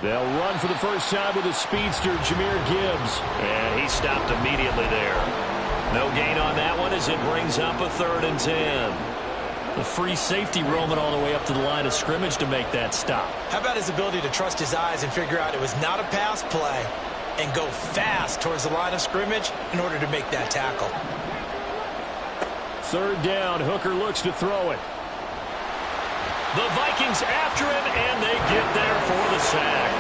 They'll run for the first time with a speedster, Jahmyr Gibbs. And he stopped immediately there. No gain on that one as it brings up a 3rd and 10. The free safety roaming all the way up to the line of scrimmage to make that stop. How about his ability to trust his eyes and figure out it was not a pass play and go fast towards the line of scrimmage in order to make that tackle. 3rd down, Hooker looks to throw it. The Vikings after him, and they get there for the sack.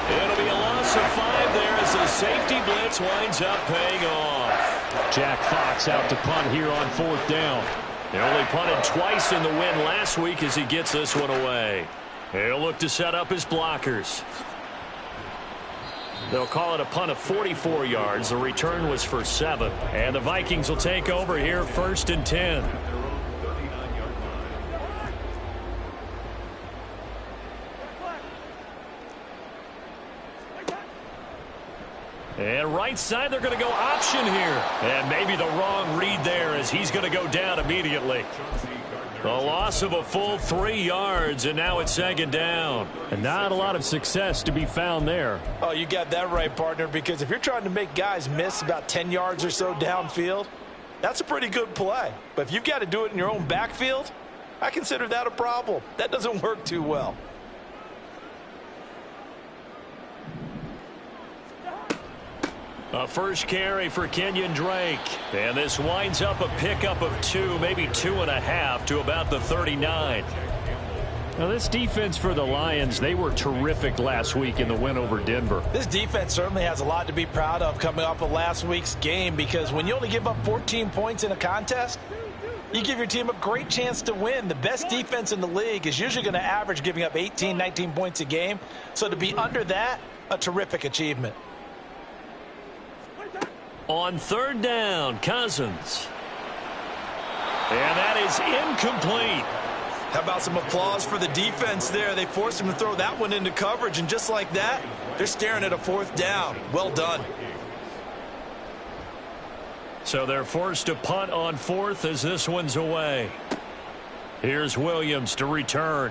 It'll be a loss of 5 there as the safety blitz winds up paying off. Jack Fox out to punt here on 4th down. They only punted twice in the win last week as he gets this one away. He'll look to set up his blockers. They'll call it a punt of 44 yards. The return was for 7. And the Vikings will take over here 1st and 10. And right side, they're going to go option here. And maybe the wrong read there as he's going to go down immediately. The loss of a full 3 yards, and now it's 2nd down. And not a lot of success to be found there. Oh, you got that right, partner, because if you're trying to make guys miss about 10 yards or so downfield, that's a pretty good play. But if you've got to do it in your own backfield, I consider that a problem. That doesn't work too well. A first carry for Kenyon Drake. And this winds up a pickup of 2, maybe 2.5 to about the 39. Now, this defense for the Lions, they were terrific last week in the win over Denver. This defense certainly has a lot to be proud of coming off of last week's game, because when you only give up 14 points in a contest, you give your team a great chance to win. The best defense in the league is usually going to average giving up 18, 19 points a game. So to be under that, a terrific achievement. On 3rd down, Cousins. And that is incomplete. How about some applause for the defense there? They forced him to throw that one into coverage, and just like that, they're staring at a 4th down. Well done. So they're forced to punt on 4th as this one's away. Here's Williams to return.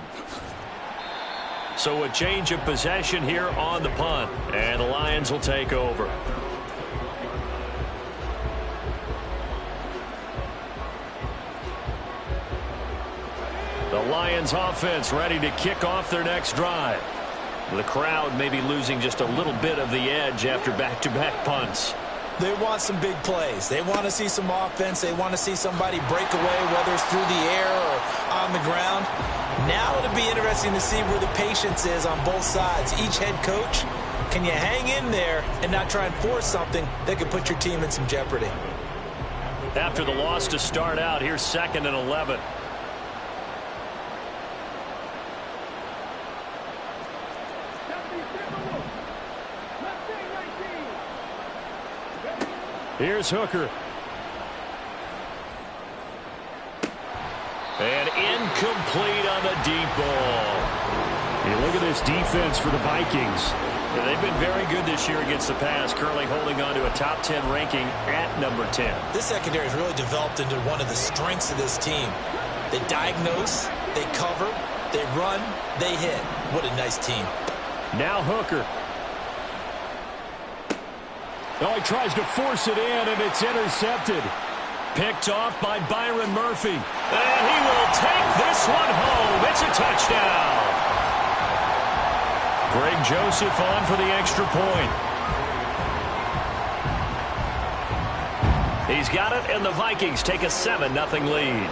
So a change of possession here on the punt, and the Lions will take over. The Lions offense ready to kick off their next drive. The crowd may be losing just a little bit of the edge after back-to-back punts. They want some big plays. They want to see some offense. They want to see somebody break away, whether it's through the air or on the ground. Now it'll be interesting to see where the patience is on both sides. Each head coach, can you hang in there and not try and force something that could put your team in some jeopardy? After the loss to start out, here's 2nd and 11. Here's Hooker. And incomplete on the deep ball. Hey, look at this defense for the Vikings. Yeah, they've been very good this year against the pass, currently holding on to a top 10 ranking at number 10. This secondary has really developed into one of the strengths of this team. They diagnose, they cover, they run, they hit. What a nice team. Now Hooker. Oh, he tries to force it in, and it's intercepted. Picked off by Byron Murphy. And he will take this one home. It's a touchdown. Greg Joseph on for the extra point. He's got it, and the Vikings take a 7-0 lead.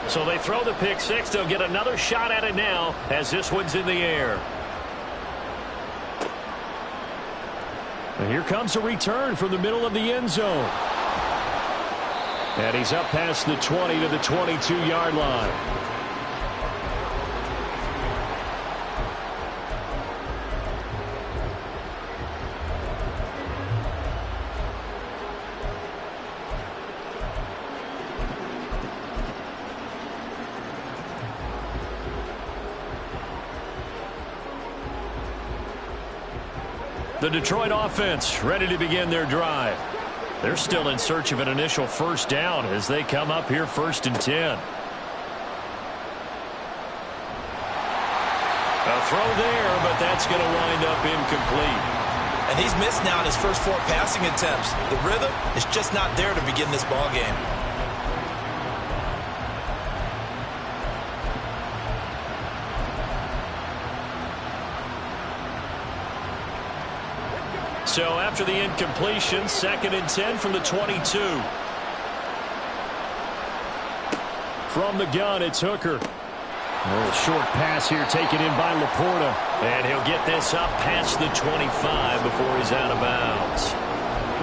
So they throw the pick six. They'll get another shot at it now as this one's in the air. And here comes a return from the middle of the end zone. And he's up past the 20 to the 22-yard line. The Detroit offense ready to begin their drive. They're still in search of an initial first down as they come up here 1st and 10. A throw there, but that's going to wind up incomplete. And he's missed now in his first 4 passing attempts. The rhythm is just not there to begin this ball game. So after the incompletion, 2nd and 10 from the 22. From the gun, it's Hooker. A little short pass here taken in by Laporta. And he'll get this up past the 25 before he's out of bounds.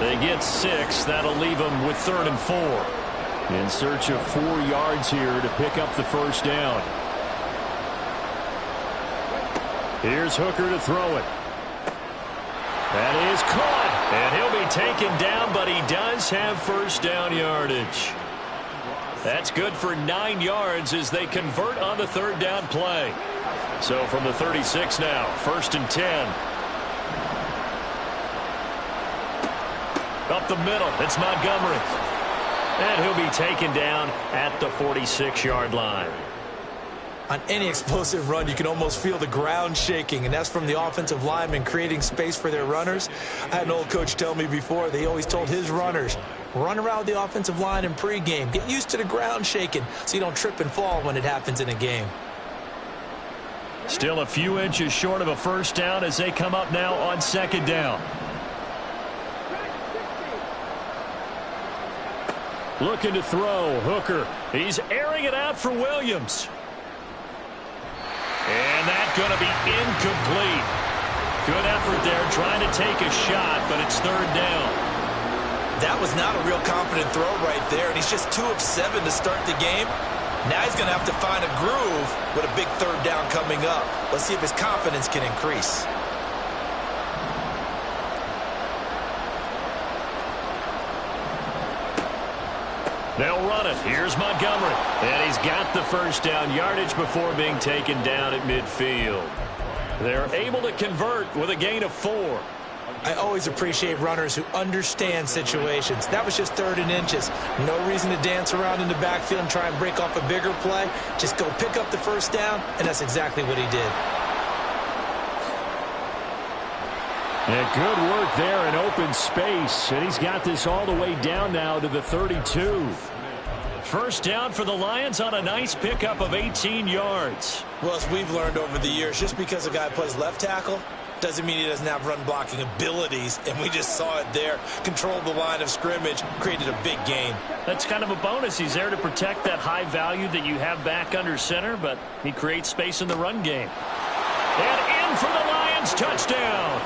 They get 6. That'll leave them with 3rd and 4. In search of 4 yards here to pick up the first down. Here's Hooker to throw it. That is caught. And he'll be taken down, but he does have first down yardage. That's good for 9 yards as they convert on the 3rd down play. So from the 36 now, 1st and 10. Up the middle, it's Montgomery. And he'll be taken down at the 46-yard line. On any explosive run, you can almost feel the ground shaking, and that's from the offensive linemen creating space for their runners. I had an old coach tell me before, they always told his runners, run around the offensive line in pregame. Get used to the ground shaking so you don't trip and fall when it happens in a game. Still a few inches short of a first down as they come up now on 2nd down. Looking to throw, Hooker. He's airing it out for Williams. And that's going to be incomplete. Good effort there trying to take a shot, but it's 3rd down. That was not a real confident throw right there, and he's just 2 of 7 to start the game. Now he's going to have to find a groove with a big 3rd down coming up. Let's see if his confidence can increase. They'll run it. Here's Montgomery. And he's got the first down yardage before being taken down at midfield. They're able to convert with a gain of 4. I always appreciate runners who understand situations. That was just 3rd and inches. No reason to dance around in the backfield and try and break off a bigger play. Just go pick up the first down, and that's exactly what he did. And good work there in open space. And he's got this all the way down now to the 32. First down for the Lions on a nice pickup of 18 yards. Well, as we've learned over the years, just because a guy plays left tackle doesn't mean he doesn't have run blocking abilities. And we just saw it there. Controlled the line of scrimmage, created a big gain. That's kind of a bonus. He's there to protect that high value that you have back under center, but he creates space in the run game. And in for the Lions, touchdown.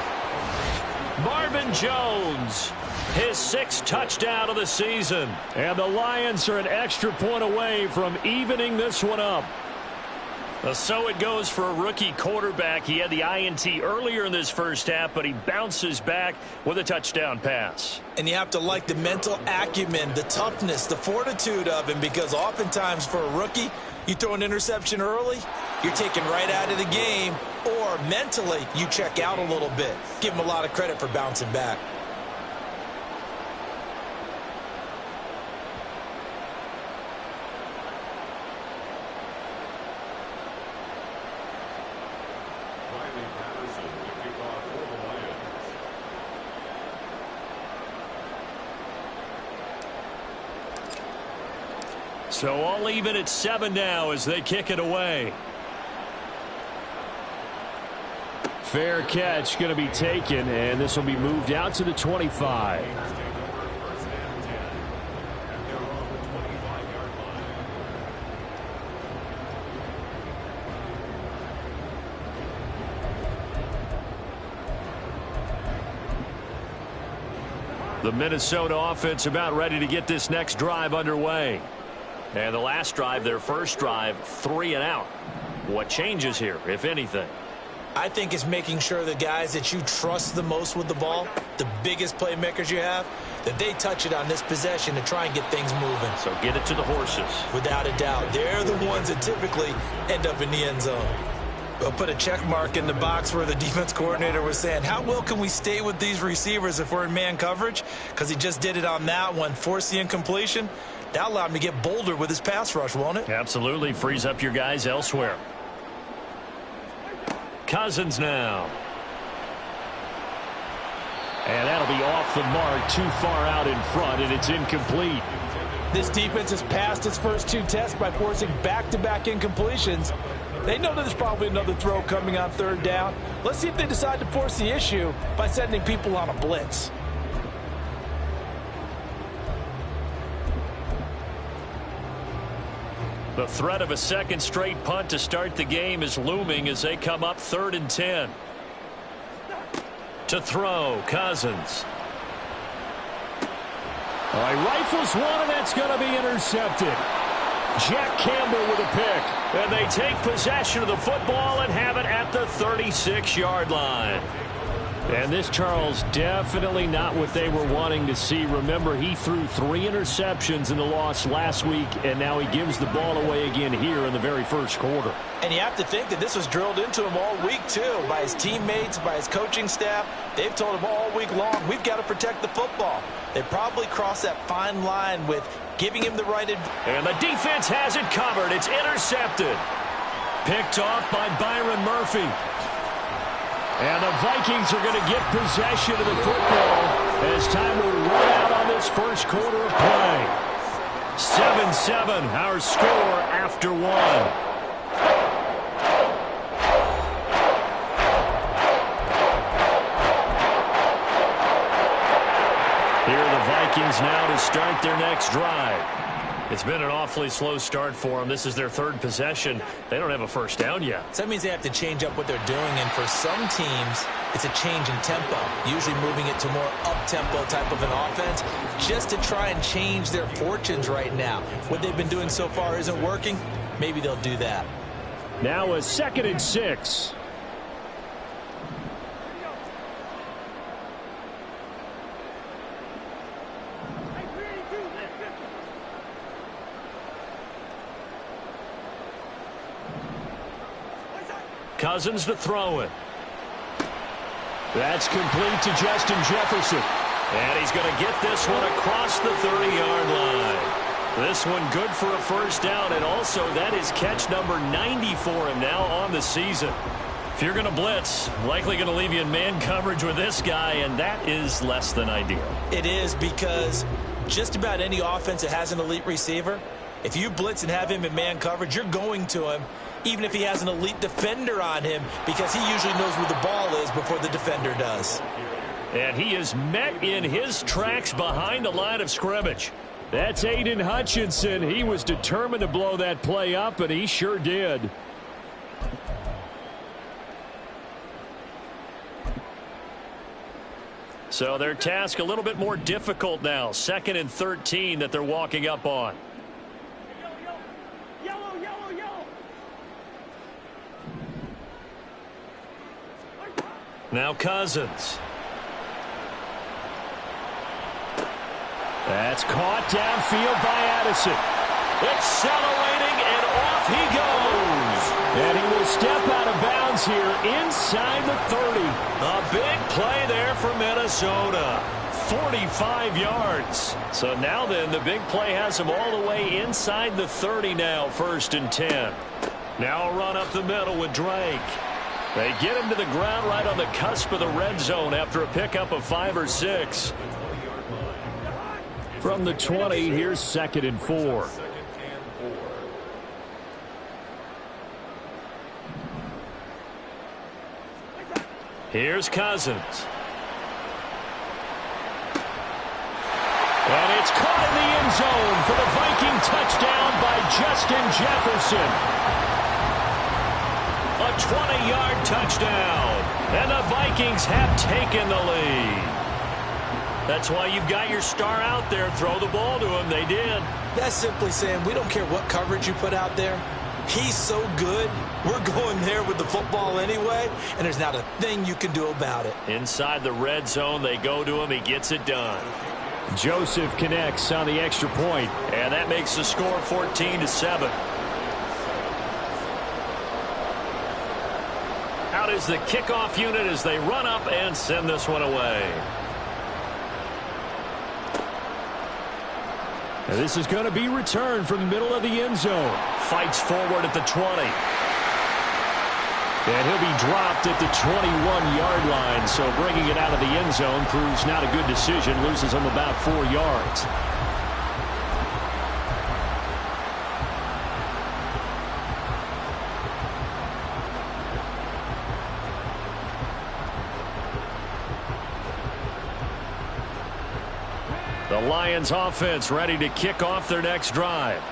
Marvin Jones, his 6th touchdown of the season. And the Lions are an extra point away from evening this one up. So it goes for a rookie quarterback. He had the INT earlier in this first half, but he bounces back with a touchdown pass. And you have to like the mental acumen, the toughness, the fortitude of him, because oftentimes for a rookie, you throw an interception early, you're taken right out of the game, or mentally you check out a little bit. Give him a lot of credit for bouncing back. So all even at 7 now as they kick it away. Fair catch going to be taken, and this will be moved out to the 25. The Minnesota offense about ready to get this next drive underway. And the last drive, their first drive, 3 and out. What changes here, if anything? I think it's making sure the guys that you trust the most with the ball, the biggest playmakers you have, that they touch it on this possession to try and get things moving. So get it to the horses. Without a doubt. They're the ones that typically end up in the end zone. We'll put a check mark in the box where the defense coordinator was saying, how well can we stay with these receivers if we're in man coverage? Because he just did it on that one, forced the incompletion. That allowed him to get bolder with his pass rush, won't it? Absolutely. Frees up your guys elsewhere. Cousins now. And that'll be off the mark, too far out in front, and it's incomplete. This defense has passed its first 2 tests by forcing back-to-back incompletions. They know that there's probably another throw coming on 3rd down. Let's see if they decide to force the issue by sending people on a blitz. The threat of a second straight punt to start the game is looming as they come up 3rd and 10. To throw, Cousins. All right, rifles one, and that's going to be intercepted. Jack Campbell with a pick. And they take possession of the football and have it at the 36-yard line. And this, Charles, definitely not what they were wanting to see. Remember, he threw 3 interceptions in the loss last week, and now he gives the ball away again here in the very first quarter. And you have to think that this was drilled into him all week, too, by his teammates, by his coaching staff. They've told him all week long, we've got to protect the football. They probably crossed that fine line with giving him the right advice. And the defense has it covered. It's intercepted. Picked off by Byron Murphy. And the Vikings are going to get possession of the football as time will run out on this first quarter of play. 7-7, our score after 1. Here are the Vikings now to start their next drive. It's been an awfully slow start for them. This is their 3rd possession. They don't have a first down yet. So that means they have to change up what they're doing, and for some teams, it's a change in tempo, usually moving it to more up-tempo type of an offense, just to try and change their fortunes right now. What they've been doing so far isn't working. Maybe they'll do that. Now a 2nd and 6. Cousins to throw it. That's complete to Justin Jefferson. And he's going to get this one across the 30-yard line. This one good for a first down, and also that is catch number 90 for him now on the season. If you're going to blitz, likely going to leave you in man coverage with this guy, and that is less than ideal. It is, because just about any offense that has an elite receiver, if you blitz and have him in man coverage, you're going to him, even if he has an elite defender on him, because he usually knows where the ball is before the defender does. And he is met in his tracks behind the line of scrimmage. That's Aiden Hutchinson. He was determined to blow that play up, and he sure did. So their task a little bit more difficult now. 2nd and 13 that they're walking up on. Now Cousins. That's caught downfield by Addison. Accelerating, and off he goes. And he will step out of bounds here inside the 30. A big play there for Minnesota. 45 yards. So now then, the big play has him all the way inside the 30 now, 1st and 10. Now a run up the middle with Drake. They get him to the ground right on the cusp of the red zone after a pickup of 5 or 6. From the 20, here's 2nd and 4. Here's Cousins. And it's caught in the end zone for the Viking touchdown by Justin Jefferson. A 20-yard touchdown. And the Vikings have taken the lead. That's why you've got your star out there. Throw the ball to him. They did. That's simply saying we don't care what coverage you put out there. He's so good, we're going there with the football anyway, and there's not a thing you can do about it. Inside the red zone, they go to him. He gets it done. Joseph connects on the extra point. And that makes the score 14-7. Out is the kickoff unit as they run up and send this one away. Now this is going to be returned from the middle of the end zone. Fights forward at the 20. And he'll be dropped at the 21-yard line, so bringing it out of the end zone proves not a good decision, loses him about 4 yards. The Lions offense ready to kick off their next drive.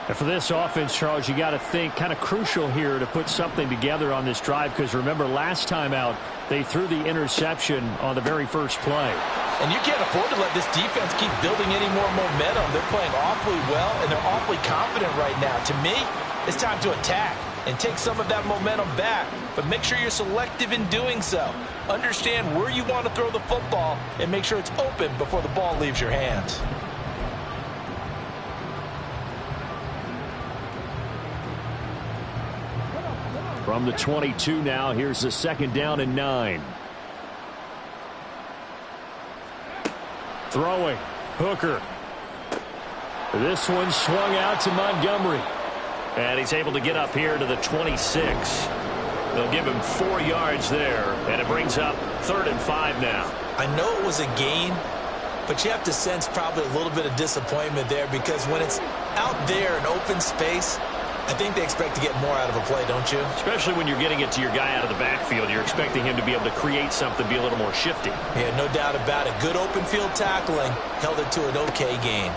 And for this offense, Charles, you got to think kind of crucial here to put something together on this drive, because remember last time out they threw the interception on the very first play. And you can't afford to let this defense keep building any more momentum. They're playing awfully well, and they're awfully confident right now. To me, it's time to attack and take some of that momentum back, but make sure you're selective in doing so. Understand where you want to throw the football and make sure it's open before the ball leaves your hands. From the 22 now, here's the 2nd down and 9. Throwing. Hooker. This one swung out to Montgomery. And he's able to get up here to the 26. They'll give him 4 yards there, and it brings up 3rd and 5 now. I know it was a gain, but you have to sense probably a little bit of disappointment there, because when it's out there in open space, I think they expect to get more out of a play, don't you? Especially when you're getting it to your guy out of the backfield. You're expecting him to be able to create something, be a little more shifty. Yeah, no doubt about it. Good open field tackling held it to an okay gain.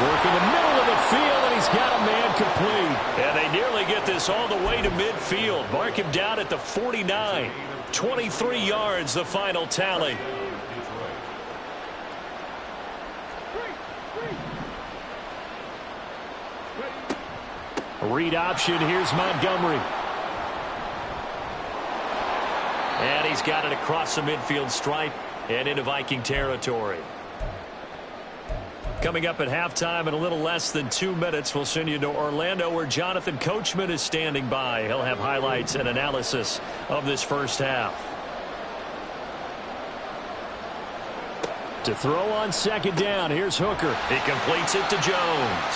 Work in the middle of the field, and he's got a man complete. And they nearly get this all the way to midfield. Mark him down at the 49. 23 yards, the final tally. Read option. Here's Montgomery. And he's got it across the midfield stripe and into Viking territory. Coming up at halftime in a little less than 2 minutes, we'll send you to Orlando, where Jonathan Coachman is standing by. He'll have highlights and analysis of this first half. To throw on 2nd down, here's Hooker. He completes it to Jones.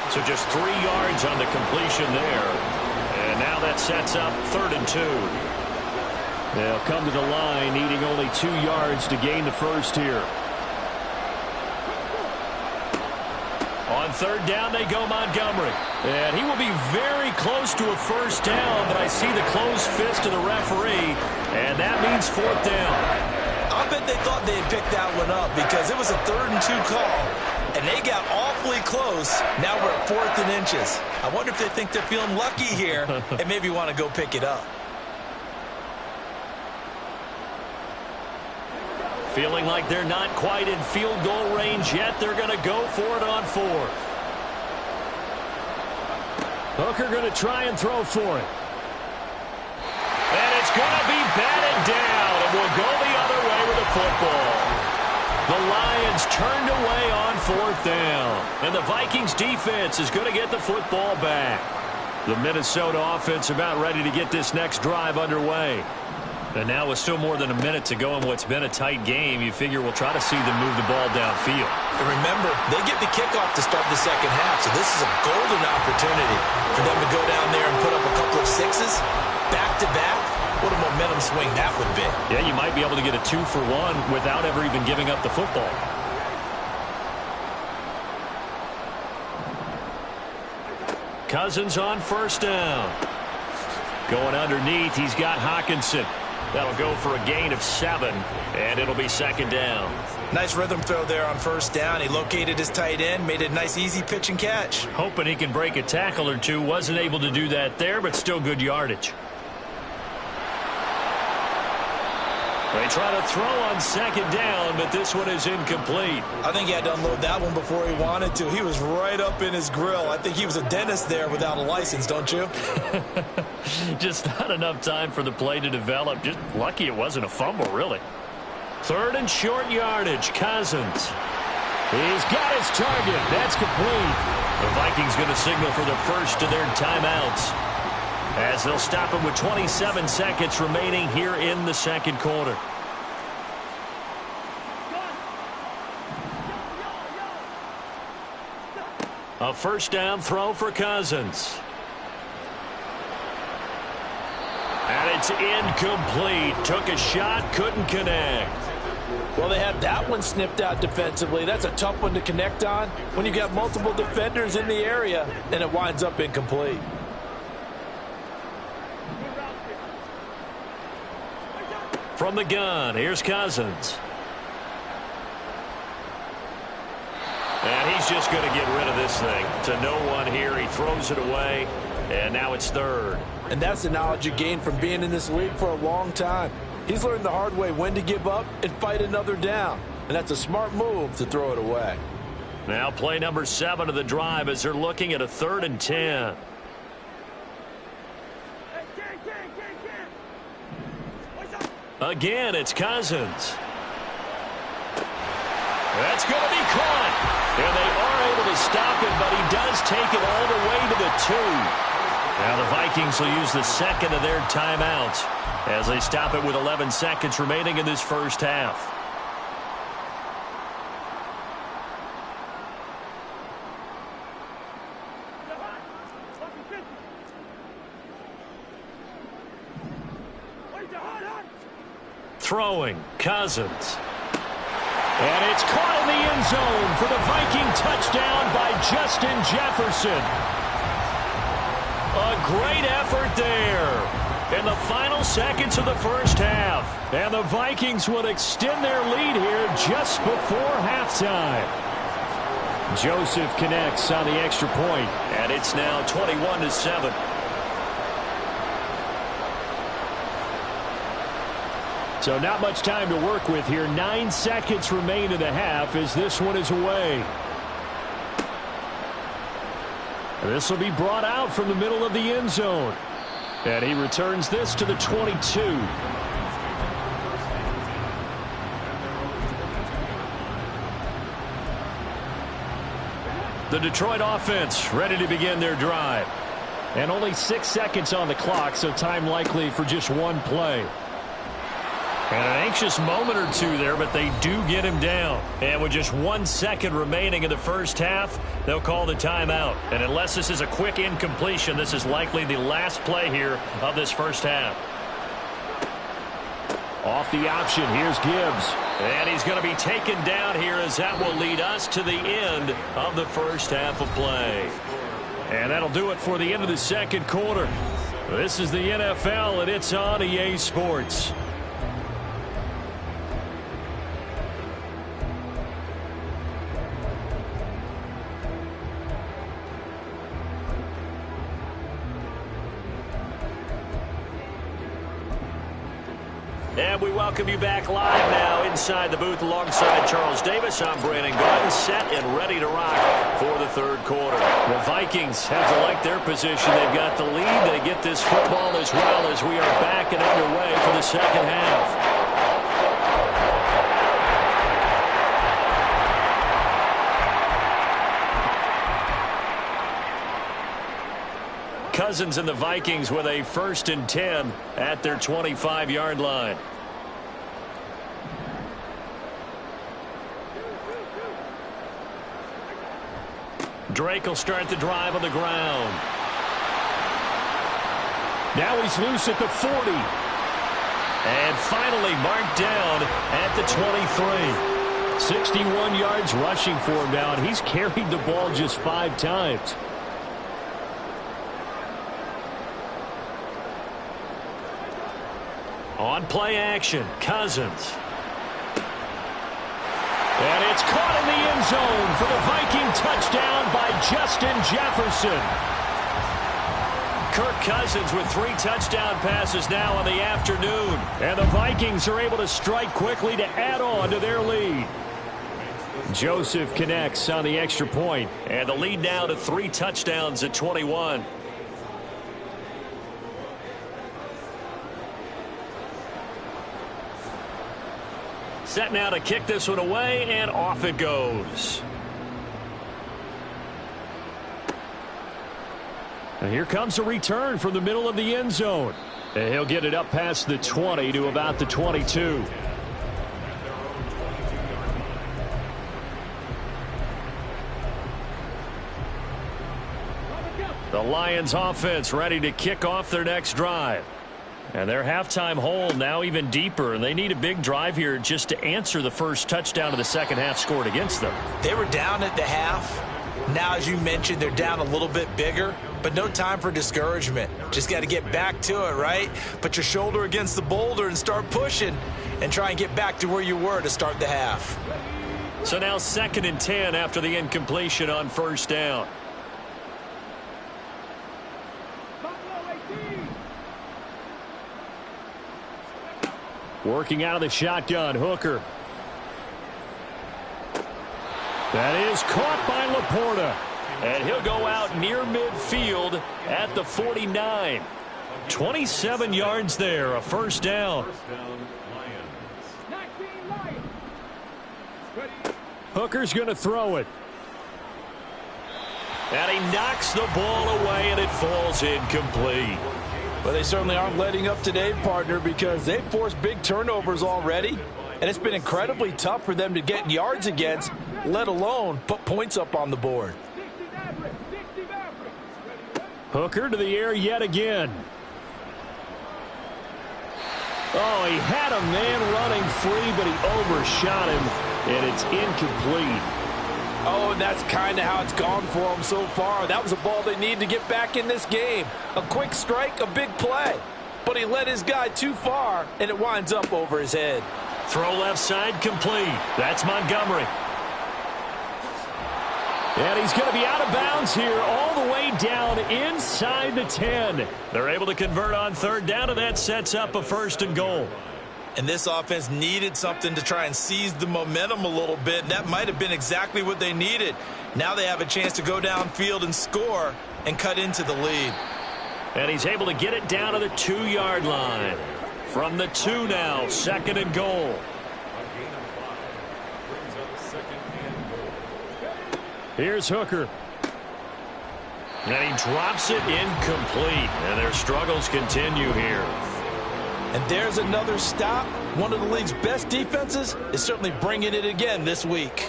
So just 3 yards on the completion there. And now that sets up 3rd and 2. They'll come to the line needing only 2 yards to gain the first here. On 3rd down, they go Montgomery. And he will be very close to a first down, but I see the closed fist of the referee, and that means 4th down. I bet they thought they had picked that one up, because it was a 3rd and 2 call, and they got awfully close. Now we're at 4th and inches. I wonder if they think they're feeling lucky here and maybe want to go pick it up. Feeling like they're not quite in field goal range yet. They're going to go for it on 4th. Hooker going to try and throw for it. And it's going to be batted down, and we'll go the other way with the football. The Lions turned away on 4th down, and the Vikings defense is going to get the football back. The Minnesota offense about ready to get this next drive underway. And now with still more than a minute to go in what's been a tight game, you figure we'll try to see them move the ball downfield. And remember, they get the kickoff to start the second half, so this is a golden opportunity for them to go down there and put up a couple of sixes back-to-back. What a momentum swing that would be. Yeah, you might be able to get a 2-for-1 without ever even giving up the football. Cousins on 1st down. Going underneath, he's got Hockenson. That'll go for a gain of 7, and it'll be 2nd down. Nice rhythm throw there on 1st down. He located his tight end, made it a nice easy pitch and catch. Hoping he can break a tackle or two. Wasn't able to do that there, but still good yardage. They try to throw on 2nd down, but this one is incomplete. I think he had to unload that one before he wanted to. He was right up in his grill. I think he was a dentist there without a license, don't you? Just not enough time for the play to develop. Just lucky it wasn't a fumble, really. 3rd and short yardage. Cousins. He's got his target. That's complete. The Vikings going to signal for the first of their timeouts, as they'll stop him with 27 seconds remaining here in the 2nd quarter. A 1st down throw for Cousins. And it's incomplete. Took a shot, couldn't connect. Well, they have that one snipped out defensively. That's a tough one to connect on when you got multiple defenders in the area, and it winds up incomplete. From the gun, here's Cousins. And he's just going to get rid of this thing. To no one here, he throws it away, and now it's third. And that's the knowledge you gain from being in this league for a long time. He's learned the hard way when to give up and fight another down. And that's a smart move to throw it away. Now play number 7 of the drive as they're looking at a 3rd and 10. Again, it's Cousins. That's going to be caught. And they are able to stop it, but he does take it all the way to the 2. Now the Vikings will use the second of their timeouts as they stop it with 11 seconds remaining in this first half. Throwing, Cousins. And it's caught in the end zone for the Viking touchdown by Justin Jefferson. A great effort there in the final seconds of the first half. And the Vikings will extend their lead here just before halftime. Joseph connects on the extra point. And it's now 21-7. So not much time to work with here. 9 seconds remain in the half as this one is away. This will be brought out from the middle of the end zone. And he returns this to the 22. The Detroit offense ready to begin their drive. And only 6 seconds on the clock, so time likely for just one play. And an anxious moment or two there, but they do get him down. And with just 1 second remaining in the first half, they'll call the timeout. And unless this is a quick incompletion, this is likely the last play here of this first half. Off the option, here's Gibbs. And he's going to be taken down here as that will lead us to the end of the first half of play. And that'll do it for the end of the second quarter. This is the NFL, and it's on EA Sports. And we welcome you back live now inside the booth alongside Charles Davis. I'm Brandon Gaudin, set and ready to rock for the third quarter. The Vikings have to like their position. They've got the lead. They get this football as well as we are back and underway for the second half. Cousins and the Vikings with a 1st and 10 at their 25-yard line. Drake will start the drive on the ground. Now he's loose at the 40. And finally marked down at the 23. 61 yards rushing for him now, and he's carried the ball just 5 times. On play action, Cousins. And it's caught in the end zone for the Viking touchdown by Justin Jefferson. Kirk Cousins with 3 touchdown passes now on the afternoon. And the Vikings are able to strike quickly to add on to their lead. Joseph connects on the extra point. And the lead now to 3 touchdowns at 21. Set now to kick this one away, and off it goes. And here comes a return from the middle of the end zone. And he'll get it up past the 20 to about the 22. The Lions offense ready to kick off their next drive. And their halftime hole now even deeper, and they need a big drive here just to answer the first touchdown of the second half scored against them. They were down at the half. Now, as you mentioned, they're down a little bit bigger, but no time for discouragement. Just got to get back to it, right? Put your shoulder against the boulder and start pushing and try and get back to where you were to start the half. So now 2nd and 10 after the incompletion on first down. Working out of the shotgun, Hooker. That is caught by Laporta. And he'll go out near midfield at the 49. 27 yards there, a first down. Hooker's going to throw it. And he knocks the ball away, and it falls incomplete. Well, they certainly aren't letting up today, partner, because they've forced big turnovers already. And it's been incredibly tough for them to get yards against, let alone put points up on the board. Hooker to the air yet again. Oh, he had a man running free, but he overshot him, and it's incomplete. Oh, and that's kind of how it's gone for them so far. That was a ball they need to get back in this game. A quick strike, a big play. But he led his guy too far, and it winds up over his head. Throw left side complete. That's Montgomery. And he's going to be out of bounds here all the way down inside the 10. They're able to convert on third down, and that sets up a 1st and goal. And this offense needed something to try and seize the momentum a little bit. And that might have been exactly what they needed. Now they have a chance to go downfield and score and cut into the lead. And he's able to get it down to the 2-yard line. From the 2 now, 2nd and goal. Here's Hooker. And he drops it incomplete. And their struggles continue here. And there's another stop. One of the league's best defenses is certainly bringing it again this week.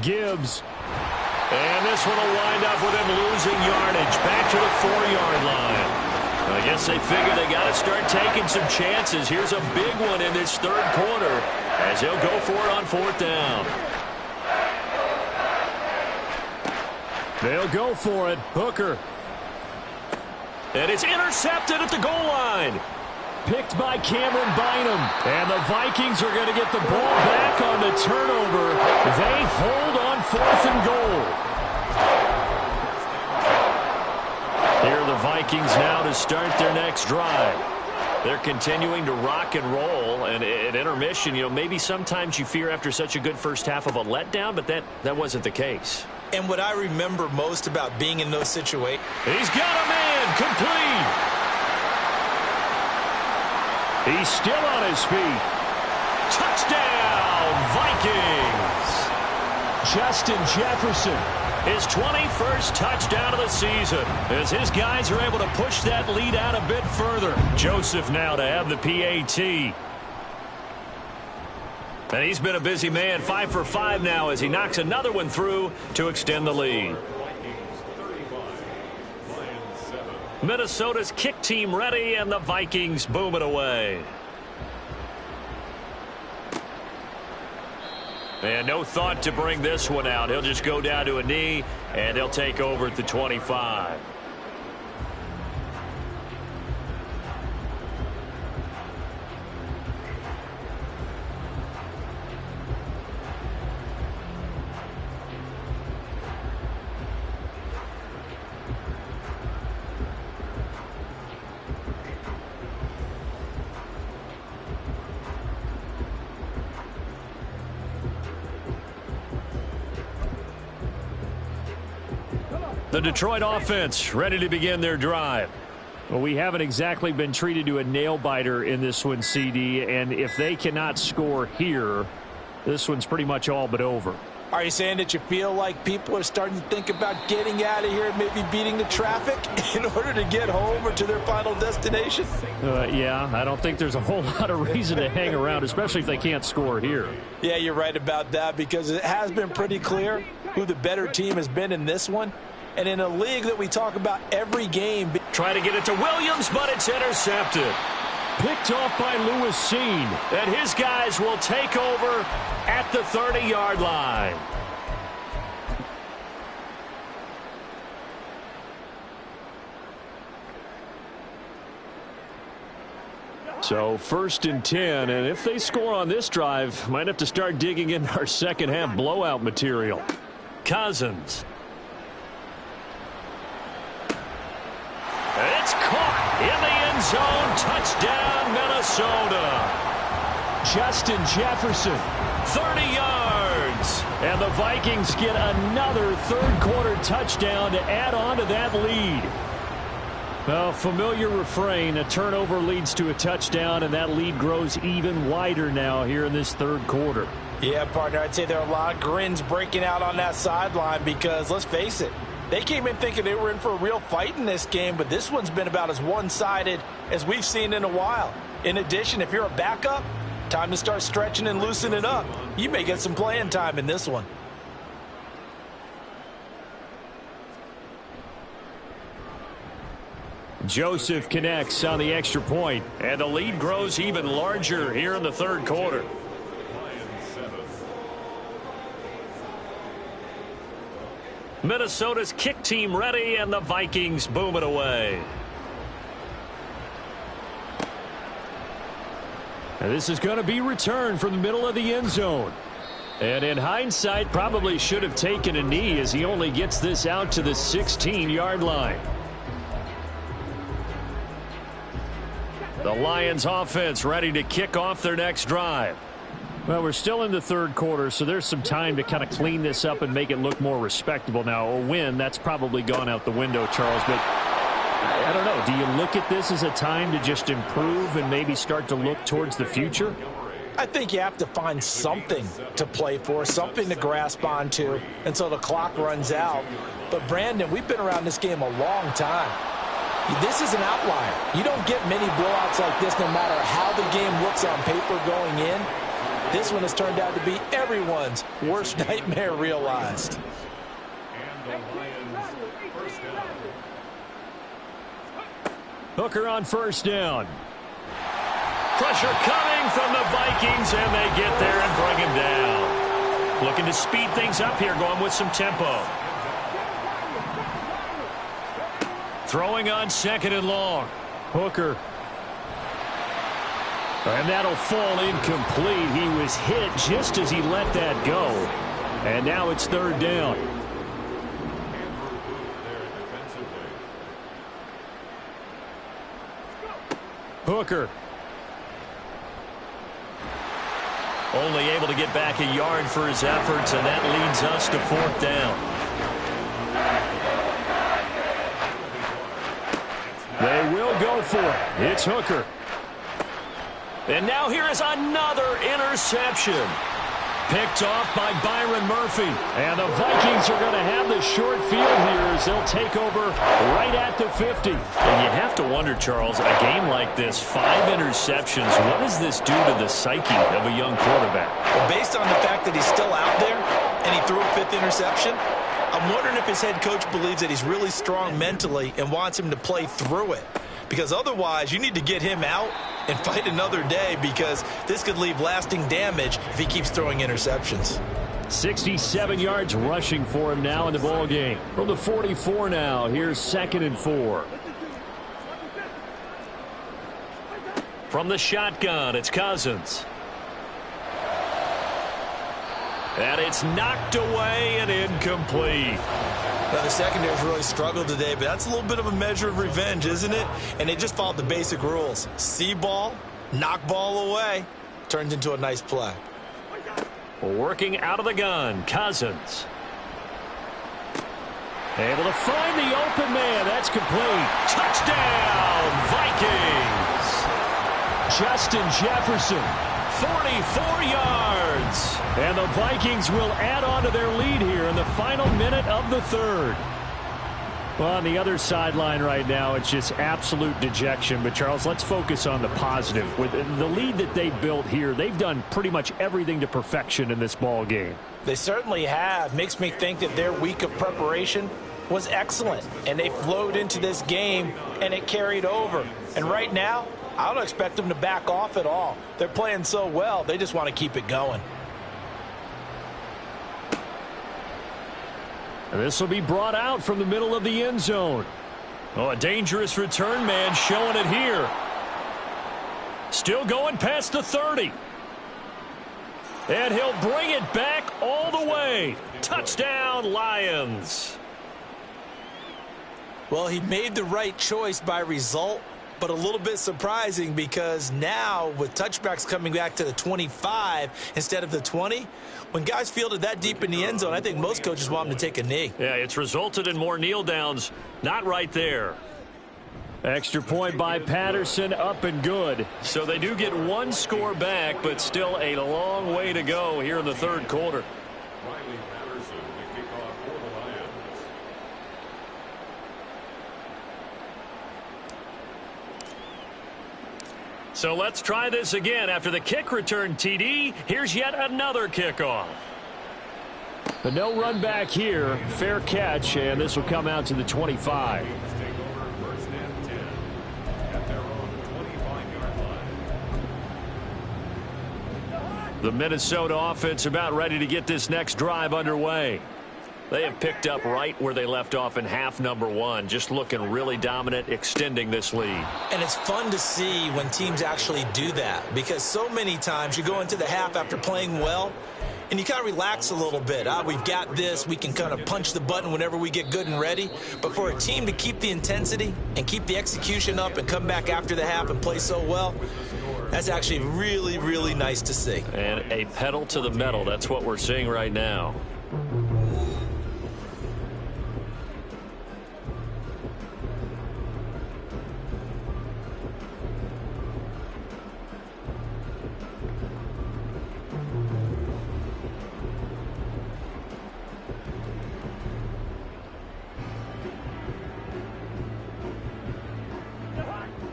Gibbs. And this one will wind up with him losing yardage. Back to the 4-yard line. I guess they figure they got to start taking some chances. Here's a big one in this 3rd quarter as he'll go for it on 4th down. They'll go for it. Hooker. And it's intercepted at the goal line. Picked by Cameron Bynum. And the Vikings are going to get the ball back on the turnover. They hold on 4th and goal. Here are the Vikings now to start their next drive. They're continuing to rock and roll. And at intermission, you know, maybe sometimes you fear after such a good first half of a letdown, but that wasn't the case. And what I remember most about being in those situations. He's got a man complete. He's still on his feet. Touchdown, Vikings. Justin Jefferson. His 21st touchdown of the season as his guys are able to push that lead out a bit further. Joseph now to have the PAT. And he's been a busy man, 5 for 5 now as he knocks another one through to extend the lead. Minnesota's kick team ready, and the Vikings boom it away. And no thought to bring this one out. He'll just go down to a knee, and they'll take over at the 25. The Detroit offense ready to begin their drive. Well, we haven't exactly been treated to a nail-biter in this one, CD, and if they cannot score here, this one's pretty much all but over. Are you saying that you feel like people are starting to think about getting out of here and maybe beating the traffic in order to get home or to their final destination? Yeah, I don't think there's a whole lot of reason to hang around, especially if they can't score here. Yeah, you're right about that because it has been pretty clear who the better team has been in this one. And in a league that we talk about every game. Try to get it to Williams, but it's intercepted. Picked off by Lewis Cine. And his guys will take over at the 30-yard line. So 1st and 10, and if they score on this drive, might have to start digging in our second half blowout material. Cousins. It's caught in the end zone. Touchdown, Minnesota. Justin Jefferson, 30 yards. And the Vikings get another third-quarter touchdown to add on to that lead. Well, familiar refrain, a turnover leads to a touchdown, and that lead grows even wider now here in this third quarter. Yeah, partner, I'd say there are a lot of grins breaking out on that sideline because, let's face it, they came in thinking they were in for a real fight in this game, but this one's been about as one-sided as we've seen in a while. In addition, if you're a backup, time to start stretching and loosening up. You may get some playing time in this one. Joseph connects on the extra point, and the lead grows even larger here in the third quarter. Minnesota's kick team ready, and the Vikings boom it away. And this is going to be returned from the middle of the end zone. And in hindsight, probably should have taken a knee as he only gets this out to the 16-yard line. The Lions offense ready to kick off their next drive. Well, we're still in the third quarter, so there's some time to kind of clean this up and make it look more respectable. Now, a win, that's probably gone out the window, Charles, but I don't know. Do you look at this as a time to just improve and maybe start to look towards the future? I think you have to find something to play for, something to grasp onto until the clock runs out. But, Brandon, we've been around this game a long time. This is an outlier. You don't get many blowouts like this no matter how the game looks on paper going in. This one has turned out to be everyone's worst nightmare realized. Hooker on first down. Pressure coming from the Vikings, and they get there and bring him down. Looking to speed things up here, going with some tempo. Throwing on second and long. Hooker. And that'll fall incomplete. He was hit just as he let that go. And now it's third down. Hooker. Only able to get back a yard for his efforts, and that leads us to fourth down. They will go for it. It's Hooker. And now here is another interception. Picked off by Byron Murphy. And the Vikings are going to have the short field here as they'll take over right at the 50. And you have to wonder, Charles, a game like this, 5 interceptions, what does this do to the psyche of a young quarterback? Well, based on the fact that he's still out there and he threw a 5th interception, I'm wondering if his head coach believes that he's really strong mentally and wants him to play through it. Because otherwise, you need to get him out and fight another day because this could leave lasting damage if he keeps throwing interceptions. 67 yards rushing for him now in the ball game. From the 44 now, here's 2nd and 4. From the shotgun, it's Cousins. And it's knocked away and incomplete. Now, the secondary's really struggled today, but that's a little bit of a measure of revenge, isn't it? And they just followed the basic rules. See ball, knock ball away. Turns into a nice play. Working out of the gun, Cousins. Able to find the open man. That's complete. Touchdown, Vikings. Justin Jefferson, 44 yards. And the Vikings will add on to their lead here in the final minute of the third. Well, on the other sideline right now, it's just absolute dejection. But, Charles, let's focus on the positive. With the lead that they built here, they've done pretty much everything to perfection in this ball game. They certainly have. Makes me think that their week of preparation was excellent, and they flowed into this game, and it carried over. And right now, I don't expect them to back off at all. They're playing so well, they just want to keep it going. And this will be brought out from the middle of the end zone. Oh, a dangerous return man showing it here. Still going past the 30. And he'll bring it back all the way. Touchdown, Lions. Well, he made the right choice by result, but a little bit surprising because now with touchbacks coming back to the 25 instead of the 20, when guys fielded that deep in the end zone, I think most coaches want them to take a knee. Yeah, it's resulted in more kneel downs. Not right there. Extra point by Patterson, up and good. So they do get one score back, but still a long way to go here in the third quarter. Riley Patterson, the kickoff for the Lions. So let's try this again. After the kick return TD, here's yet another kickoff. But no run back here. Fair catch, and this will come out to the 25. The Minnesota offense about ready to get this next drive underway. They have picked up right where they left off in half number one, just looking really dominant, extending this lead. And it's fun to see when teams actually do that because so many times you go into the half after playing well and you kind of relax a little bit. We've got this. We can kind of punch the button whenever we get good and ready. But for a team to keep the intensity and keep the execution up and come back after the half and play so well, that's actually really, really nice to see. And a pedal to the metal. That's what we're seeing right now.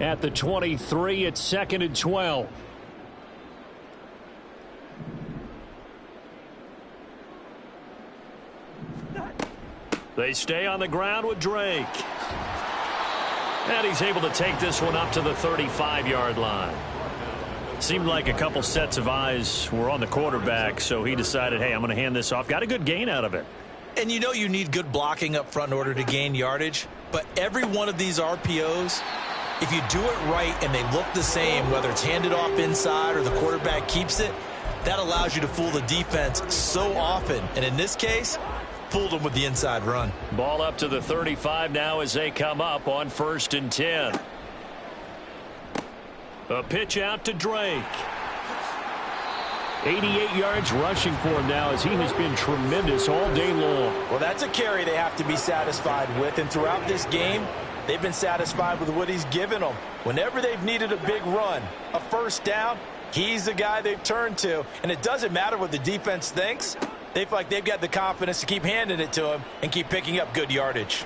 At the 23, it's 2nd and 12. They stay on the ground with Drake. And he's able to take this one up to the 35-yard line. Seemed like a couple sets of eyes were on the quarterback, so he decided, hey, I'm going to hand this off. Got a good gain out of it. And you know you need good blocking up front in order to gain yardage, but every one of these RPOs, if you do it right and they look the same, whether it's handed off inside or the quarterback keeps it, that allows you to fool the defense so often. And in this case, fooled them with the inside run. Ball up to the 35 now as they come up on 1st and 10. A pitch out to Drake. 88 yards rushing for him now as he has been tremendous all day long. Well, that's a carry they have to be satisfied with. And throughout this game, they've been satisfied with what he's given them. Whenever they've needed a big run, a first down, he's the guy they've turned to. And it doesn't matter what the defense thinks. They feel like they've got the confidence to keep handing it to him and keep picking up good yardage.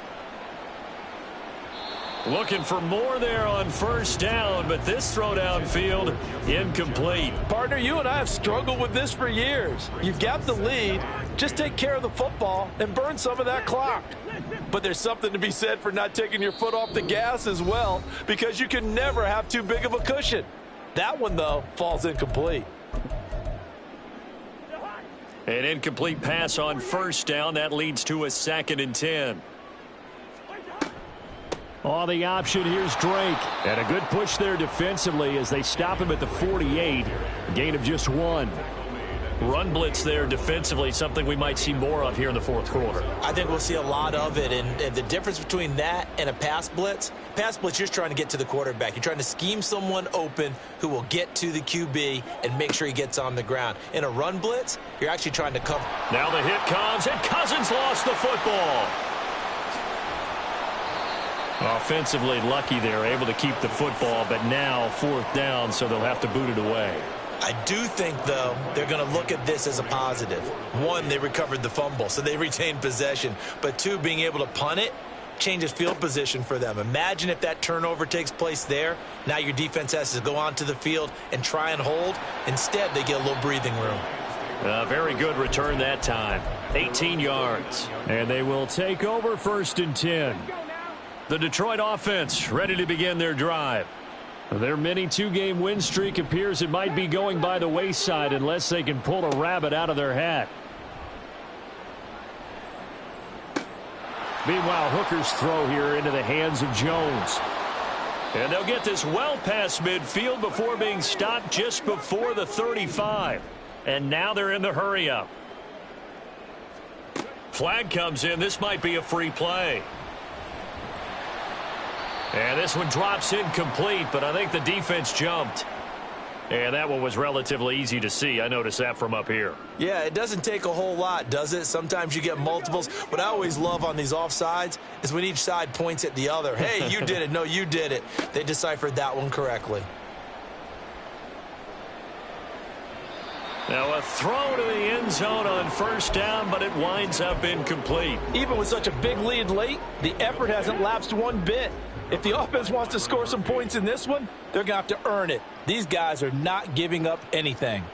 Looking for more there on 1st down, but this throw downfield incomplete. Partner, you and I have struggled with this for years. You've got the lead. Just take care of the football and burn some of that clock. But there's something to be said for not taking your foot off the gas as well, because you can never have too big of a cushion. That one, though, falls incomplete. An incomplete pass on 1st down. That leads to a 2nd and 10. On the option, here's Drake. And a good push there defensively as they stop him at the 48. A gain of just 1. Run blitz there defensively, something we might see more of here in the 4th quarter. I think we'll see a lot of it, and the difference between that and a pass blitz, you're just trying to get to the quarterback. You're trying to scheme someone open who will get to the QB and make sure he gets on the ground. In a run blitz, you're actually trying to cover. Now the hit comes, and Cousins lost the football. Offensively lucky they're able to keep the football, but now 4th down, so they'll have to boot it away. I do think, though, they're going to look at this as a positive. 1, they recovered the fumble, so they retained possession. But 2, being able to punt it changes field position for them. Imagine if that turnover takes place there. Now your defense has to go onto the field and try and hold. Instead, they get a little breathing room. A very good return that time. 18 yards. And they will take over 1st and 10. The Detroit offense ready to begin their drive. Their mini 2-game win streak appears it might be going by the wayside unless they can pull a rabbit out of their hat. Meanwhile, Hooker's throw here into the hands of Jones. And they'll get this well past midfield before being stopped just before the 35. And now they're in the hurry-up. Flag comes in. This might be a free play. And this one drops incomplete, but I think the defense jumped. And that one was relatively easy to see. I noticed that from up here. Yeah, it doesn't take a whole lot, does it? Sometimes you get multiples. What I always love on these offsides is when each side points at the other. Hey, you did it. No, you did it. They deciphered that one correctly. Now a throw to the end zone on 1st down, but it winds up incomplete. Even with such a big lead late, the effort hasn't lapsed one bit. If the offense wants to score some points in this one, they're going to have to earn it. These guys are not giving up anything.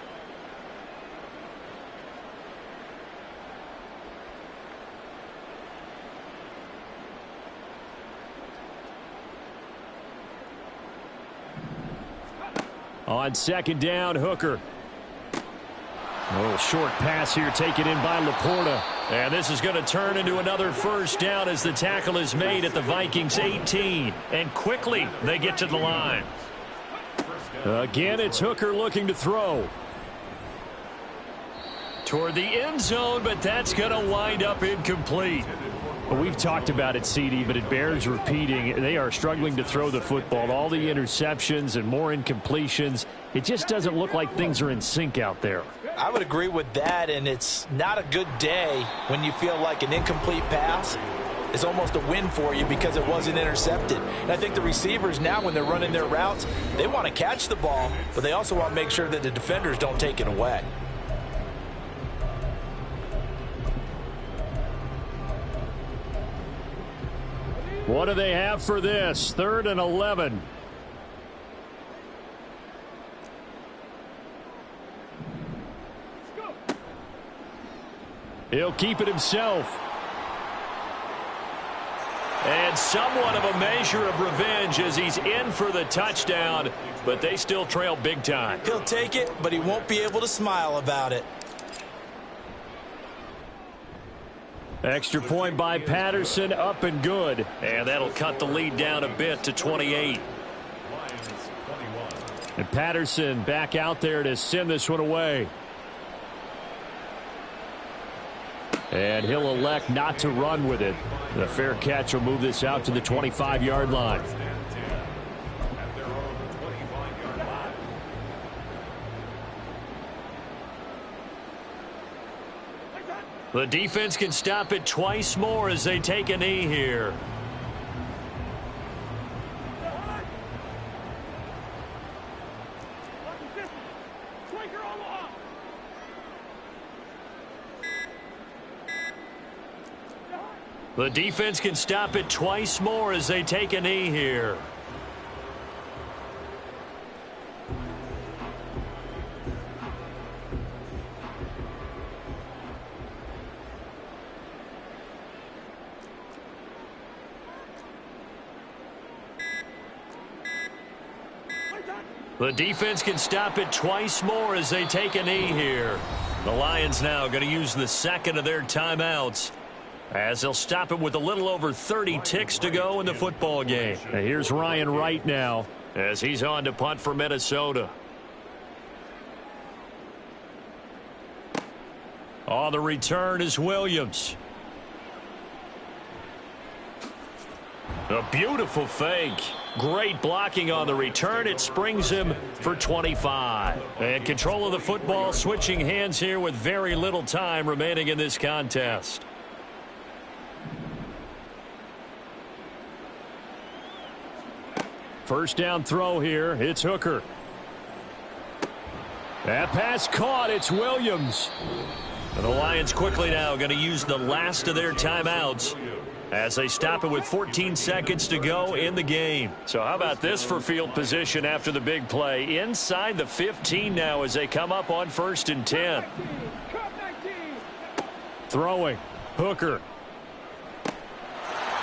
On 2nd down, Hooker. A little short pass here taken in by Laporta. And this is going to turn into another 1st down as the tackle is made at the Vikings 18. And quickly they get to the line. Again, it's Hooker looking to throw. Toward the end zone, but that's going to wind up incomplete. We've talked about it, CD, but it bears repeating. They are struggling to throw the football. All the interceptions and more incompletions. It just doesn't look like things are in sync out there. I would agree with that, and it's not a good day when you feel like an incomplete pass is almost a win for you because it wasn't intercepted. And I think the receivers now, when they're running their routes, they want to catch the ball, but they also want to make sure that the defenders don't take it away. What do they have for this? 3rd and 11. He'll keep it himself. And somewhat of a measure of revenge as he's in for the touchdown, but they still trail big time. He'll take it, but he won't be able to smile about it. Extra point by Patterson, up and good. And that'll cut the lead down a bit to 28. And Patterson back out there to send this one away. And he'll elect not to run with it. The fair catch will move this out to the 25-yard line. The defense can stop it twice more as they take a knee here. The defense can stop it twice more as they take a knee here. The defense can stop it twice more as they take a knee here. The Lions now going to use the second of their timeouts as they'll stop it with a little over 30 ticks to go in the football game. And here's Ryan Wright now as he's on to punt for Minnesota. On the return is Williams. A beautiful fake. Great blocking on the return. It springs him for 25. And control of the football switching hands here with very little time remaining in this contest. First down throw here. It's Hooker. That pass caught. It's Williams. And the Lions quickly now going to use the last of their timeouts as they stop it with 14 seconds to go in the game. So how about this for field position after the big play? Inside the 15 now as they come up on 1st and 10. Throwing. Hooker.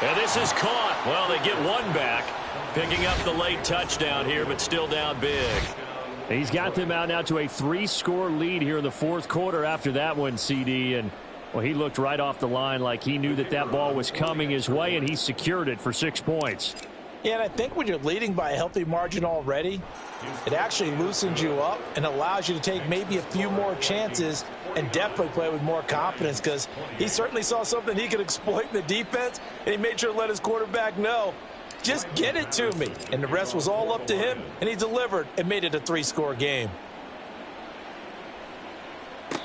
And this is caught. Well, they get one back. Picking up the late touchdown here, but still down big. He's got them out now to a 3-score lead here in the 4th quarter after that one, CD. And, well, he looked right off the line like he knew that that ball was coming his way, and he secured it for 6 points. Yeah, and I think when you're leading by a healthy margin already, it actually loosens you up and allows you to take maybe a few more chances and definitely play with more confidence, because he certainly saw something he could exploit in the defense, and he made sure to let his quarterback know, just get it to me. And the rest was all up to him, and he delivered and made it a 3-score game.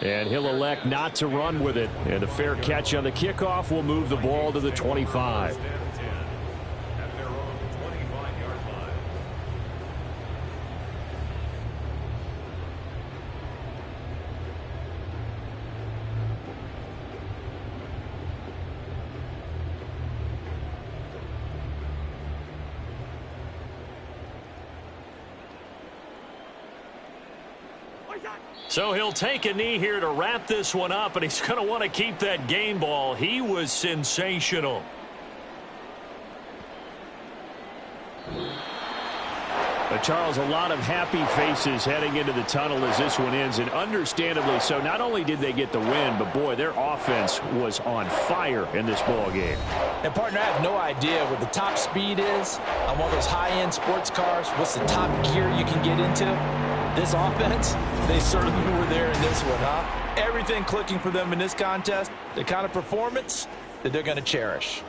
And he'll elect not to run with it. And a fair catch on the kickoff will move the ball to the 25. So he'll take a knee here to wrap this one up, and he's going to want to keep that game ball. He was sensational. But Charles, a lot of happy faces heading into the tunnel as this one ends, and understandably so. Not only did they get the win, but boy, their offense was on fire in this ball game. And partner, I have no idea what the top speed is on one of those high-end sports cars. What's the top gear you can get into? This offense, they certainly were there in this one, huh? Everything clicking for them in this contest, the kind of performance that they're going to cherish.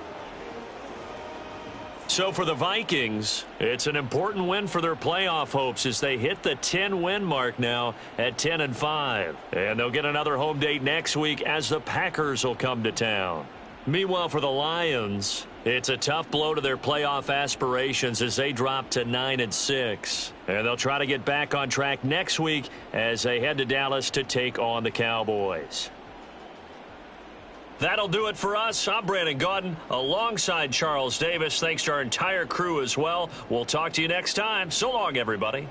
So for the Vikings, it's an important win for their playoff hopes as they hit the 10-win mark now at 10-5. And they'll get another home date next week as the Packers will come to town. Meanwhile, for the Lions, it's a tough blow to their playoff aspirations as they drop to 9-6. And they'll try to get back on track next week as they head to Dallas to take on the Cowboys. That'll do it for us. I'm Brandon Gaudin alongside Charles Davis. Thanks to our entire crew as well. We'll talk to you next time. So long, everybody.